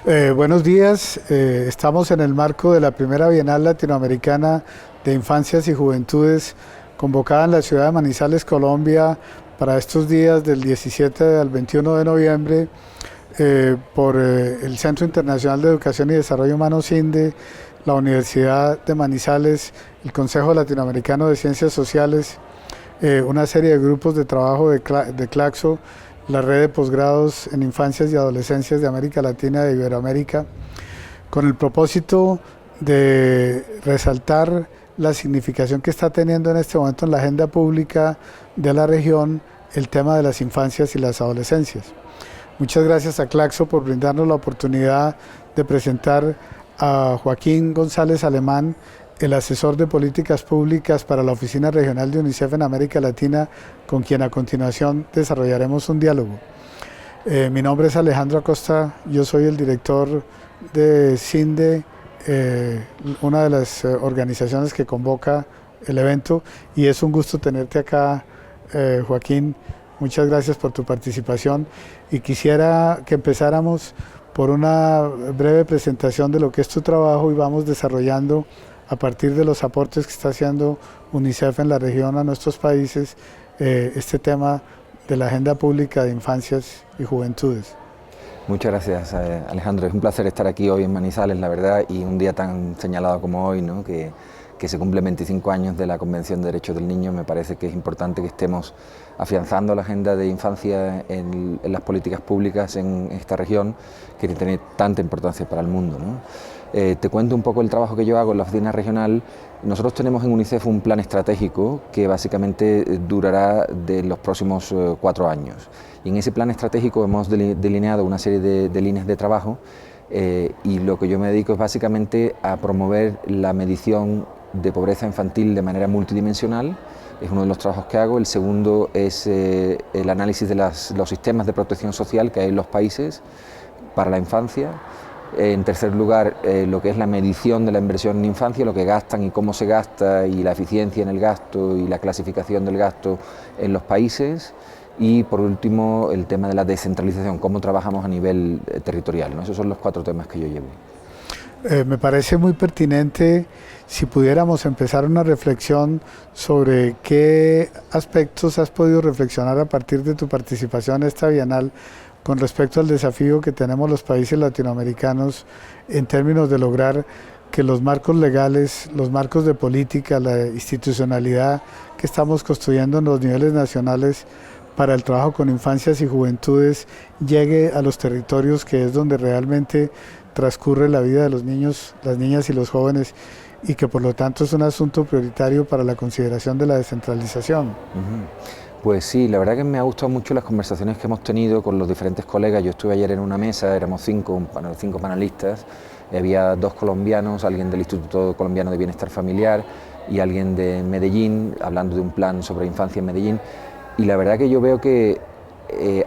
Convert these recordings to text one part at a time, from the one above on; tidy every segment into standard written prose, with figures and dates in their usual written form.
Buenos días, estamos en el marco de la primera Bienal Latinoamericana de Infancias y Juventudes, convocada en la ciudad de Manizales, Colombia, para estos días del 17 al 21 de noviembre, por el Centro Internacional de Educación y Desarrollo Humano CINDE, la Universidad de Manizales, el Consejo Latinoamericano de Ciencias Sociales, una serie de grupos de trabajo de CLACSO, la red de posgrados en infancias y adolescencias de América Latina y de Iberoamérica, con el propósito de resaltar la significación que está teniendo en este momento en la agenda pública de la región el tema de las infancias y las adolescencias. Muchas gracias a CLACSO por brindarnos la oportunidad de presentar a Joaquín González Alemán, el asesor de políticas públicas para la Oficina Regional de UNICEF en América Latina, con quien a continuación desarrollaremos un diálogo. Mi nombre es Alejandro Acosta, yo soy el director de CINDE, una de las organizaciones que convoca el evento, y es un gusto tenerte acá, Joaquín. Muchas gracias por tu participación y quisiera que empezáramos por una breve presentación de lo que es tu trabajo y vamos desarrollando a partir de los aportes que está haciendo UNICEF en la región a nuestros países, este tema de la agenda pública de infancias y juventudes. Muchas gracias, Alejandro. Es un placer estar aquí hoy en Manizales, la verdad, y un día tan señalado como hoy, ¿no? que se cumplen 25 años de la Convención de Derechos del Niño. Me parece que es importante que estemos afianzando la agenda de infancia en las políticas públicas en esta región, que tiene tanta importancia para el mundo, ¿no? Te cuento un poco el trabajo que yo hago en la oficina regional. Nosotros tenemos en UNICEF un plan estratégico que básicamente durará de los próximos 4 años. Y en ese plan estratégico hemos delineado una serie de líneas de trabajo y lo que yo me dedico es básicamente a promover la medición de pobreza infantil de manera multidimensional. Es uno de los trabajos que hago. El segundo es el análisis de los sistemas de protección social que hay en los países para la infancia. En tercer lugar, lo que es la medición de la inversión en infancia, lo que gastan y cómo se gasta, y la eficiencia en el gasto y la clasificación del gasto en los países. Y por último, el tema de la descentralización, cómo trabajamos a nivel territorial, ¿no? Esos son los 4 temas que yo llevo. Me parece muy pertinente si pudiéramos empezar una reflexión sobre qué aspectos has podido reflexionar a partir de tu participación en esta Bienal con respecto al desafío que tenemos los países latinoamericanos en términos de lograr que los marcos legales, los marcos de política, la institucionalidad que estamos construyendo en los niveles nacionales para el trabajo con infancias y juventudes llegue a los territorios que es donde realmente transcurre la vida de los niños, las niñas y los jóvenes, y que por lo tanto es un asunto prioritario para la consideración de la descentralización. Pues sí, la verdad que me ha gustado mucho las conversaciones que hemos tenido con los diferentes colegas. Yo estuve ayer en una mesa, éramos 5 panelistas, había 2 colombianos, alguien del Instituto Colombiano de Bienestar Familiar y alguien de Medellín, hablando de un plan sobre infancia en Medellín. Y la verdad que yo veo que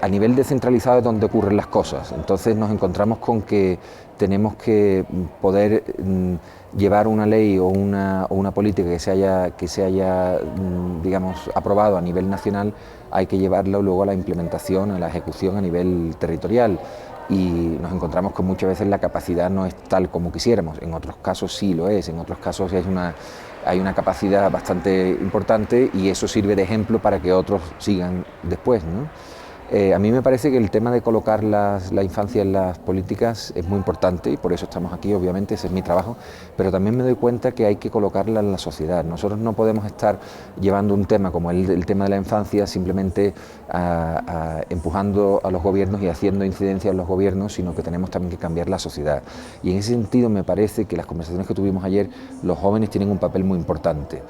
a nivel descentralizado es donde ocurren las cosas. Entonces nos encontramos con que tenemos que poder llevar una ley o una política que se haya digamos, aprobado a nivel nacional, hay que llevarla luego a la implementación, a la ejecución a nivel territorial. Y nos encontramos que muchas veces la capacidad no es tal como quisiéramos. En otros casos sí lo es, en otros casos hay una capacidad bastante importante y eso sirve de ejemplo para que otros sigan después, ¿no? A mí me parece que el tema de colocar la infancia en las políticas es muy importante y por eso estamos aquí, obviamente, ese es mi trabajo, pero también me doy cuenta que hay que colocarla en la sociedad. Nosotros no podemos estar llevando un tema como el tema de la infancia simplemente empujando a los gobiernos y haciendo incidencia en los gobiernos, sino que tenemos también que cambiar la sociedad. Y en ese sentido me parece que las conversaciones que tuvimos ayer, los jóvenes tienen un papel muy importante.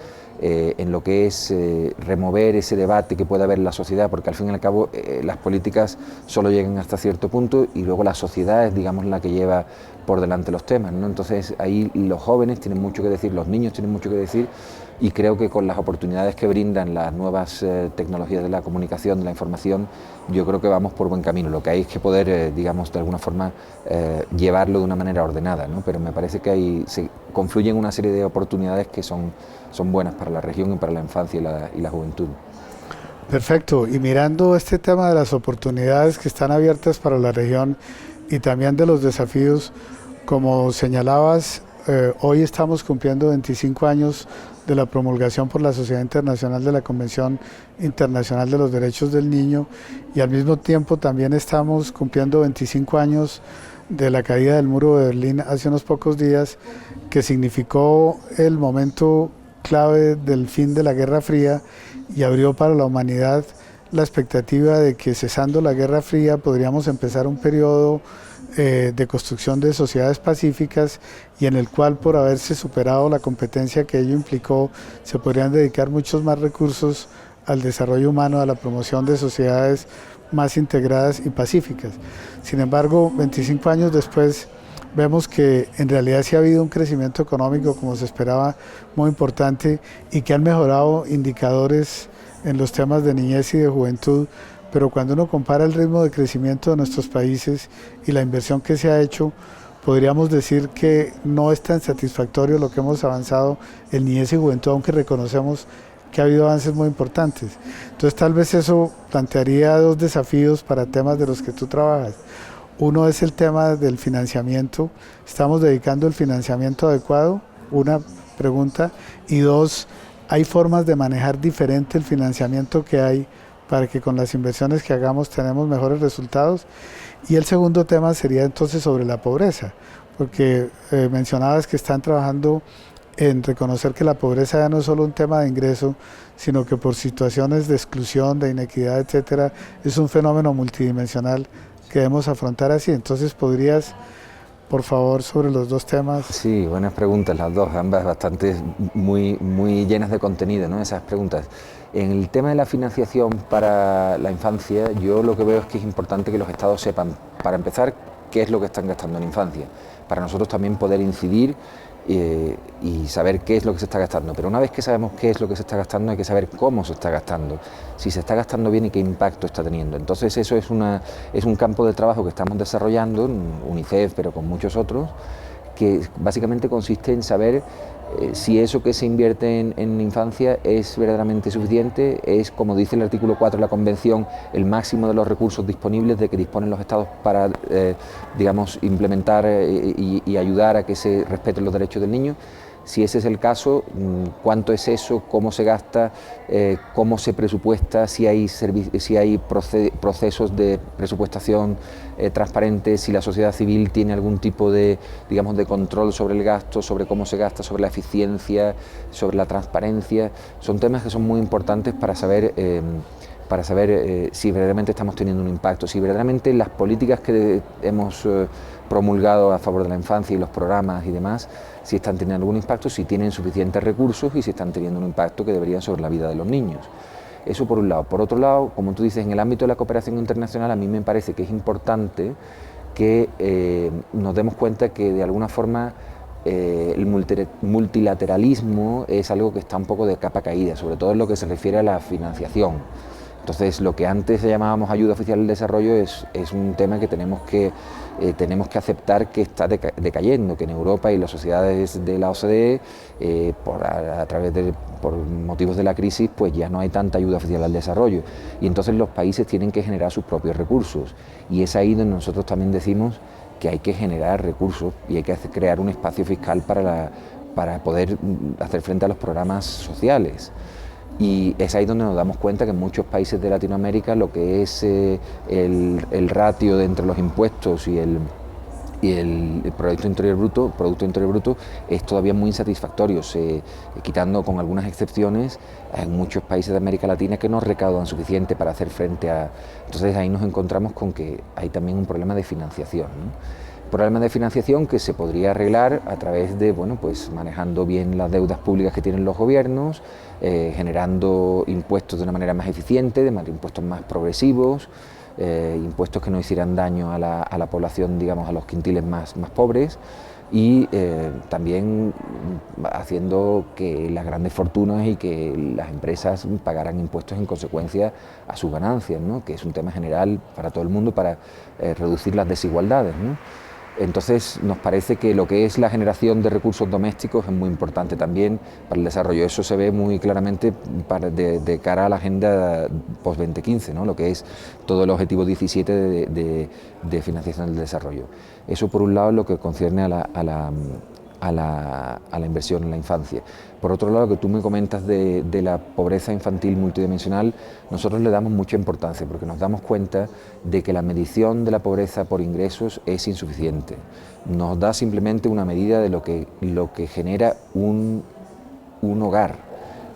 En lo que es remover ese debate que puede haber en la sociedad, porque al fin y al cabo las políticas solo llegan hasta cierto punto y luego la sociedad es, digamos, la que lleva por delante los temas, ¿no? Entonces ahí los jóvenes tienen mucho que decir, los niños tienen mucho que decir y creo que con las oportunidades que brindan las nuevas tecnologías de la comunicación, de la información, yo creo que vamos por buen camino. Lo que hay es que poder, digamos, de alguna forma llevarlo de una manera ordenada, ¿no? Pero me parece que se confluyen una serie de oportunidades que son buenas para la región y para la infancia y la juventud. Perfecto, y mirando este tema de las oportunidades que están abiertas para la región, y también de los desafíos. Como señalabas, hoy estamos cumpliendo 25 años de la promulgación por la Sociedad Internacional de la Convención Internacional de los Derechos del Niño, y al mismo tiempo también estamos cumpliendo 25 años de la caída del muro de Berlín hace unos pocos días, que significó el momento clave del fin de la Guerra Fría y abrió para la humanidad la expectativa de que, cesando la Guerra Fría, podríamos empezar un periodo de construcción de sociedades pacíficas, y en el cual, por haberse superado la competencia que ello implicó, se podrían dedicar muchos más recursos al desarrollo humano, a la promoción de sociedades más integradas y pacíficas. Sin embargo, 25 años después, vemos que en realidad sí ha habido un crecimiento económico, como se esperaba, muy importante, y que han mejorado indicadores en los temas de niñez y de juventud, pero cuando uno compara el ritmo de crecimiento de nuestros países y la inversión que se ha hecho, podríamos decir que no es tan satisfactorio lo que hemos avanzado en niñez y juventud, aunque reconocemos que ha habido avances muy importantes. Entonces tal vez eso plantearía dos desafíos para temas de los que tú trabajas. Uno es el tema del financiamiento. ¿Estamos dedicando el financiamiento adecuado? Una pregunta. Y dos, ¿hay formas de manejar diferente el financiamiento que hay para que con las inversiones que hagamos tenemos mejores resultados? Y el segundo tema sería entonces sobre la pobreza, porque mencionabas que están trabajando en reconocer que la pobreza ya no es solo un tema de ingreso, sino que por situaciones de exclusión, de inequidad, etcétera, es un fenómeno multidimensional que debemos afrontar así. Entonces, ¿podrías, por favor, sobre los dos temas? Sí, buenas preguntas las dos, ambas bastante muy llenas de contenido, ¿no? Esas preguntas. En el tema de la financiación para la infancia, yo lo que veo es que es importante que los estados sepan, para empezar, qué es lo que están gastando en infancia, para nosotros también poder incidir y saber qué es lo que se está gastando. Pero una vez que sabemos qué es lo que se está gastando, hay que saber cómo se está gastando, si se está gastando bien y qué impacto está teniendo. Entonces eso es un campo de trabajo que estamos desarrollando en UNICEF, pero con muchos otros, que básicamente consiste en saber si eso que se invierte en infancia es verdaderamente suficiente, es, como dice el artículo 4 de la Convención, el máximo de los recursos disponibles de que disponen los Estados para, digamos, implementar y ayudar a que se respeten los derechos del niño. Si ese es el caso, cuánto es eso, cómo se gasta, cómo se presupuesta, si hay procesos de presupuestación transparentes, si la sociedad civil tiene algún tipo de, digamos, de control sobre el gasto, sobre cómo se gasta, sobre la eficiencia, sobre la transparencia. Son temas que son muy importantes para saber si verdaderamente estamos teniendo un impacto, si verdaderamente las políticas que hemos promulgado a favor de la infancia y los programas y demás, si están teniendo algún impacto, si tienen suficientes recursos y si están teniendo un impacto que debería sobre la vida de los niños. Eso por un lado. Por otro lado, como tú dices, en el ámbito de la cooperación internacional, a mí me parece que es importante que nos demos cuenta que de alguna forma el multilateralismo es algo que está un poco de capa caída, sobre todo en lo que se refiere a la financiación. Entonces, lo que antes llamábamos ayuda oficial al desarrollo es un tema que tenemos que aceptar que está decayendo, que en Europa y las sociedades de la OCDE, por motivos de la crisis, pues ya no hay tanta ayuda oficial al desarrollo. Y entonces los países tienen que generar sus propios recursos. Y es ahí donde nosotros también decimos que hay que generar recursos y hay que crear un espacio fiscal para poder hacer frente a los programas sociales. Y es ahí donde nos damos cuenta que en muchos países de Latinoamérica lo que es el ratio de entre los impuestos y el Producto Interior Bruto es todavía muy insatisfactorio, quitando con algunas excepciones en muchos países de América Latina que no recaudan suficiente para hacer frente a... Entonces ahí nos encontramos con que hay también un problema de financiación, ¿no? Problema de financiación que se podría arreglar a través de, bueno, pues manejando bien las deudas públicas que tienen los gobiernos, generando impuestos de una manera más eficiente, impuestos más progresivos, impuestos que no hicieran daño a la población, digamos, a los quintiles más pobres, y también haciendo que las grandes fortunas y que las empresas pagaran impuestos en consecuencia a sus ganancias, ¿no? Que es un tema general para todo el mundo para reducir las desigualdades, ¿no? Entonces nos parece que lo que es la generación de recursos domésticos es muy importante también para el desarrollo. Eso se ve muy claramente de cara a la agenda post-2015, ¿no? Lo que es todo el objetivo 17 de financiación del desarrollo. Eso por un lado es lo que concierne a la inversión en la infancia. Por otro lado, lo que tú me comentas de la pobreza infantil multidimensional, nosotros le damos mucha importancia porque nos damos cuenta de que la medición de la pobreza por ingresos es insuficiente. Nos da simplemente una medida de lo que genera un hogar.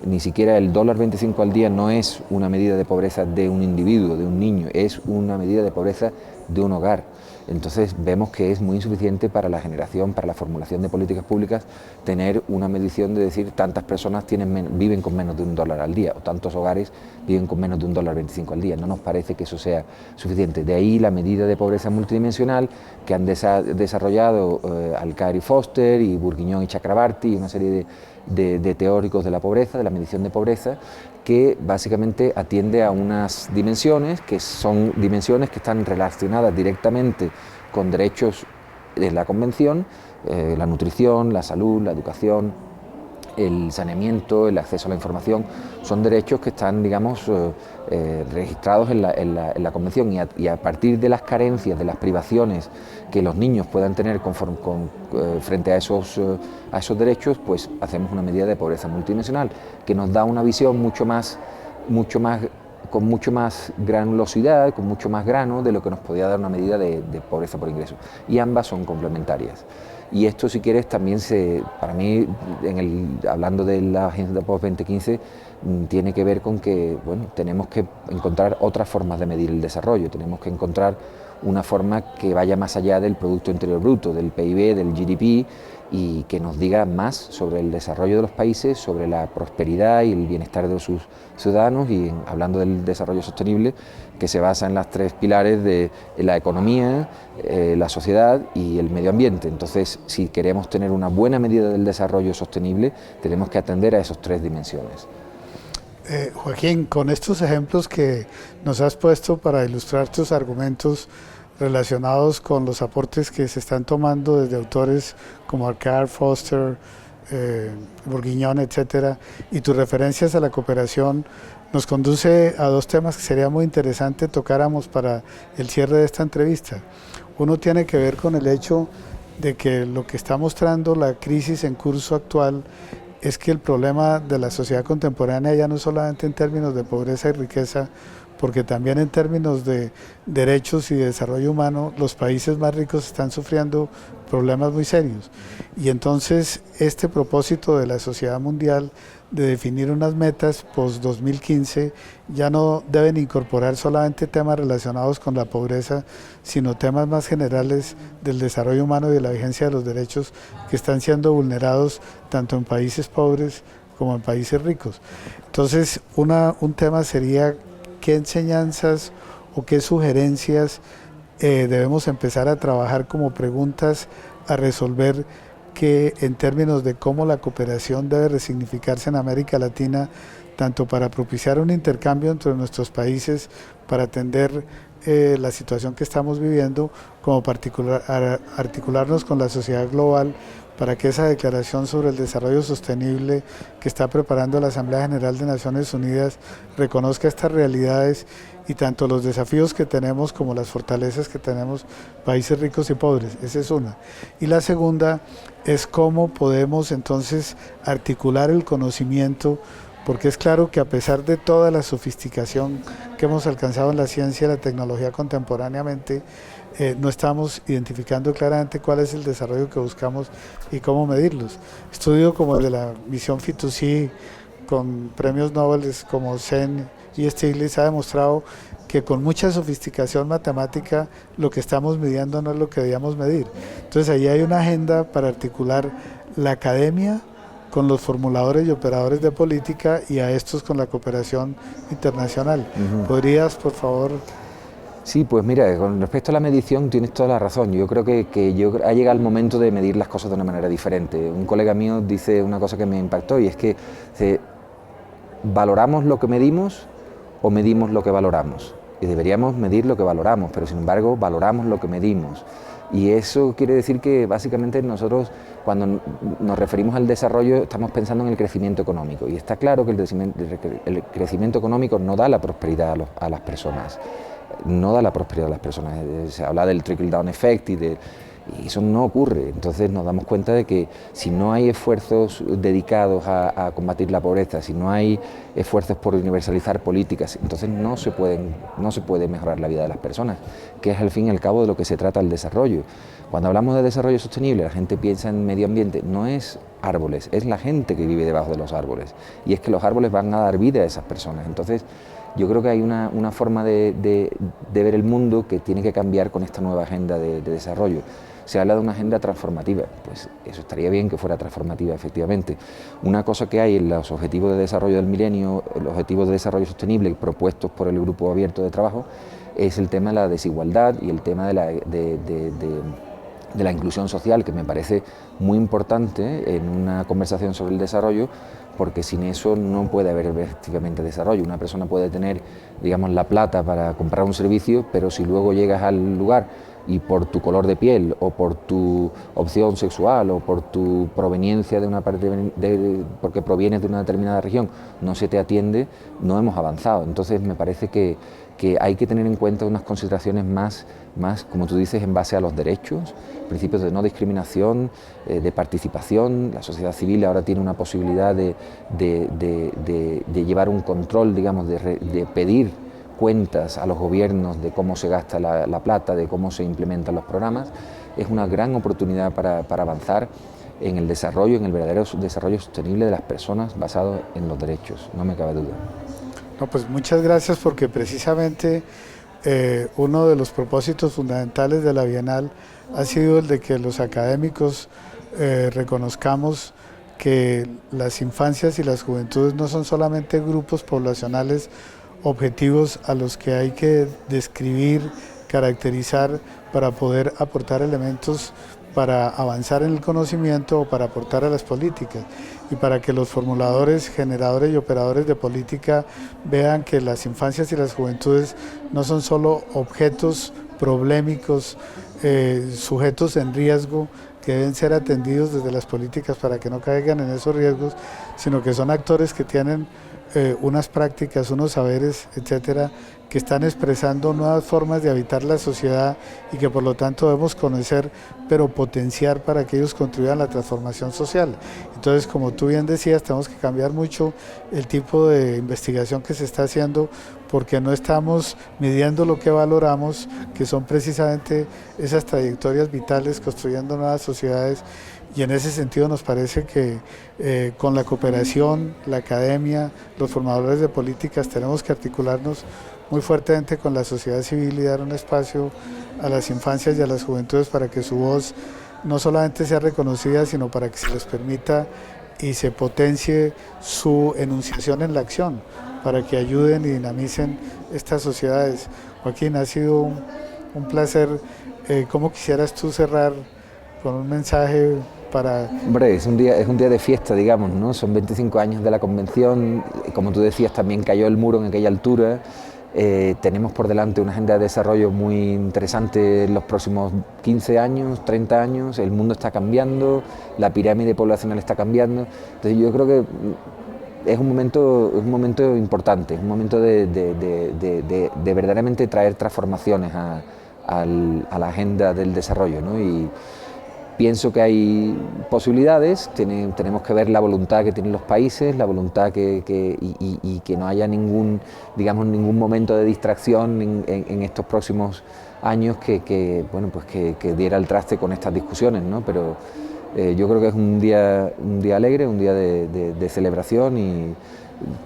Ni siquiera el $25 al día no es una medida de pobreza de un individuo, de un niño, es una medida de pobreza de un hogar. Entonces vemos que es muy insuficiente para la generación, para la formulación de políticas públicas, tener una medición de decir tantas personas viven con menos de $1 al día o tantos hogares viven con menos de $1.25 al día. No nos parece que eso sea suficiente. De ahí la medida de pobreza multidimensional que han desarrollado Alcaer y Foster y Bourguignon y Chakrabarty y una serie de teóricos de la pobreza, de la medición de pobreza, que básicamente atiende a unas dimensiones que son dimensiones que están relacionadas directamente con derechos de la Convención, la nutrición, la salud, la educación, el saneamiento, el acceso a la información, son derechos que están, digamos, registrados en la Convención y a partir de las carencias, de las privaciones que los niños puedan tener frente a esos derechos, pues hacemos una medida de pobreza multidimensional que nos da una visión con mucho más granulosidad, con mucho más grano de lo que nos podía dar una medida de pobreza por ingreso. Y ambas son complementarias. Y esto, si quieres, también para mí, hablando de la agenda post-2015, tiene que ver con que tenemos que encontrar otras formas de medir el desarrollo, tenemos que encontrar una forma que vaya más allá del Producto Interior Bruto, del PIB, del GDP, y que nos diga más sobre el desarrollo de los países, sobre la prosperidad y el bienestar de sus ciudadanos, y hablando del desarrollo sostenible, que se basa en las tres pilares de la economía, la sociedad y el medio ambiente. Entonces, si queremos tener una buena medida del desarrollo sostenible, tenemos que atender a esas tres dimensiones. Joaquín, con estos ejemplos que nos has puesto para ilustrar tus argumentos relacionados con los aportes que se están tomando desde autores como Alcaer, Foster, Bourguignon, etcétera, y tus referencias a la cooperación, nos conduce a dos temas que sería muy interesante tocáramos para el cierre de esta entrevista. Uno tiene que ver con el hecho de que lo que está mostrando la crisis en curso actual es que el problema de la sociedad contemporánea ya no solamente en términos de pobreza y riqueza, porque también en términos de derechos y de desarrollo humano, los países más ricos están sufriendo problemas muy serios. Y entonces este propósito de la sociedad mundial de definir unas metas post-2015 ya no deben incorporar solamente temas relacionados con la pobreza, sino temas más generales del desarrollo humano y de la vigencia de los derechos que están siendo vulnerados tanto en países pobres como en países ricos. Entonces, un tema sería qué enseñanzas o qué sugerencias debemos empezar a trabajar como preguntas a resolver, que en términos de cómo la cooperación debe resignificarse en América Latina, tanto para propiciar un intercambio entre nuestros países, para atender la situación que estamos viviendo, como articularnos con la sociedad global, para que esa declaración sobre el desarrollo sostenible que está preparando la Asamblea General de Naciones Unidas reconozca estas realidades y tanto los desafíos que tenemos como las fortalezas que tenemos países ricos y pobres. Esa es una. Y la segunda es cómo podemos entonces articular el conocimiento, porque es claro que a pesar de toda la sofisticación que hemos alcanzado en la ciencia y la tecnología contemporáneamente, no estamos identificando claramente cuál es el desarrollo que buscamos y cómo medirlos. Estudio como el de la misión Fitoussi, con premios Nobel como Sen y Stiglitz, ha demostrado que con mucha sofisticación matemática lo que estamos midiendo no es lo que debíamos medir. Entonces ahí hay una agenda para articular la academia con los formuladores y operadores de política y a estos con la cooperación internacional. ¿Podrías, por favor? Sí, pues mira, con respecto a la medición tienes toda la razón. Yo creo que ha llegado el momento de medir las cosas de una manera diferente. Un colega mío dice una cosa que me impactó y es que ¿valoramos lo que medimos o medimos lo que valoramos? Y deberíamos medir lo que valoramos, pero sin embargo valoramos lo que medimos. Y eso quiere decir que básicamente nosotros, cuando nos referimos al desarrollo, estamos pensando en el crecimiento económico. Y está claro que el crecimiento económico no da la prosperidad a las personas. No da la prosperidad a las personas. Se habla del trickle-down effect y eso no ocurre. Entonces nos damos cuenta de que si no hay esfuerzos dedicados a combatir la pobreza, si no hay esfuerzos por universalizar políticas, entonces no se puede mejorar la vida de las personas, que es al fin y al cabo de lo que se trata el desarrollo. Cuando hablamos de desarrollo sostenible, la gente piensa en medio ambiente, no es árboles, es la gente que vive debajo de los árboles. Y es que los árboles van a dar vida a esas personas. Entonces, yo creo que hay una forma de ver el mundo que tiene que cambiar con esta nueva agenda de desarrollo. Se habla de una agenda transformativa, pues eso estaría bien que fuera transformativa, efectivamente. Una cosa que hay en los Objetivos de Desarrollo del Milenio, los Objetivos de Desarrollo Sostenible propuestos por el Grupo Abierto de Trabajo, es el tema de la desigualdad y el tema de la inclusión social, que me parece muy importante en una conversación sobre el desarrollo, porque sin eso no puede haber efectivamente desarrollo. Una persona puede tener, digamos, la plata para comprar un servicio, pero si luego llegas al lugar y por tu color de piel o por tu opción sexual o por tu proveniencia de una parte porque provienes de una determinada región no se te atiende, no hemos avanzado. Entonces me parece que hay que tener en cuenta unas consideraciones más, como tú dices, en base a los derechos, principios de no discriminación, de participación. La sociedad civil ahora tiene una posibilidad de llevar un control, digamos, de pedir cuentas a los gobiernos de cómo se gasta la plata, de cómo se implementan los programas. Es una gran oportunidad para avanzar en el desarrollo, en el verdadero desarrollo sostenible de las personas basado en los derechos, no me cabe duda. No, pues muchas gracias, porque precisamente uno de los propósitos fundamentales de la Bienal ha sido el de que los académicos reconozcamos que las infancias y las juventudes no son solamente grupos poblacionales objetivos a los que hay que describir, caracterizar para poder aportar elementos para avanzar en el conocimiento o para aportar a las políticas, y para que los formuladores, generadores y operadores de política vean que las infancias y las juventudes no son solo objetos problemáticos, sujetos en riesgo que deben ser atendidos desde las políticas para que no caigan en esos riesgos, sino que son actores que tienen unas prácticas, unos saberes, etcétera, que están expresando nuevas formas de habitar la sociedad y que por lo tanto debemos conocer, pero potenciar para que ellos contribuyan a la transformación social. Entonces, como tú bien decías, tenemos que cambiar mucho el tipo de investigación que se está haciendo, porque no estamos midiendo lo que valoramos, que son precisamente esas trayectorias vitales construyendo nuevas sociedades. Y en ese sentido nos parece que con la cooperación, la academia, los formadores de políticas tenemos que articularnos muy fuertemente con la sociedad civil y dar un espacio a las infancias y a las juventudes para que su voz no solamente sea reconocida, sino para que se les permita y se potencie su enunciación en la acción, para que ayuden y dinamicen estas sociedades. Joaquín, ha sido un placer. ¿Cómo quisieras tú cerrar con un mensaje para...? Hombre, es un día de fiesta, digamos, ¿no? Son 25 años de la convención, como tú decías, también cayó el muro en aquella altura. Tenemos por delante una agenda de desarrollo muy interesante en los próximos 15 años, 30 años, el mundo está cambiando, la pirámide poblacional está cambiando, entonces yo creo que es un momento importante, es un momento de verdaderamente traer transformaciones a la agenda del desarrollo, ¿no? Y pienso que hay posibilidades, tenemos que ver la voluntad que tienen los países, la voluntad y que no haya ningún momento de distracción en estos próximos años que diera el traste con estas discusiones, ¿no? Pero yo creo que es un día alegre, un día de celebración, y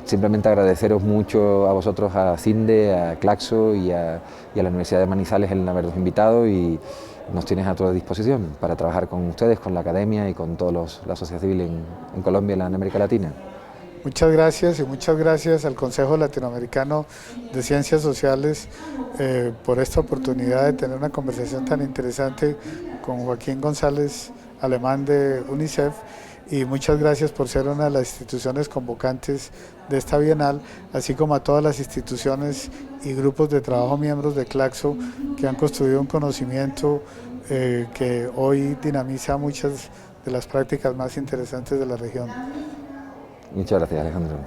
simplemente agradeceros mucho a vosotros, a CINDE, a Claxo y a la Universidad de Manizales el habernos invitado, y nos tienes a tu disposición para trabajar con ustedes, con la academia y con toda la sociedad civil en Colombia y en América Latina. Muchas gracias, y muchas gracias al Consejo Latinoamericano de Ciencias Sociales por esta oportunidad de tener una conversación tan interesante con Joaquín González Alemán de UNICEF, y muchas gracias por ser una de las instituciones convocantes de esta Bienal, así como a todas las instituciones y grupos de trabajo miembros de Claxo que han construido un conocimiento que hoy dinamiza muchas de las prácticas más interesantes de la región. Muchas gracias, Alejandro.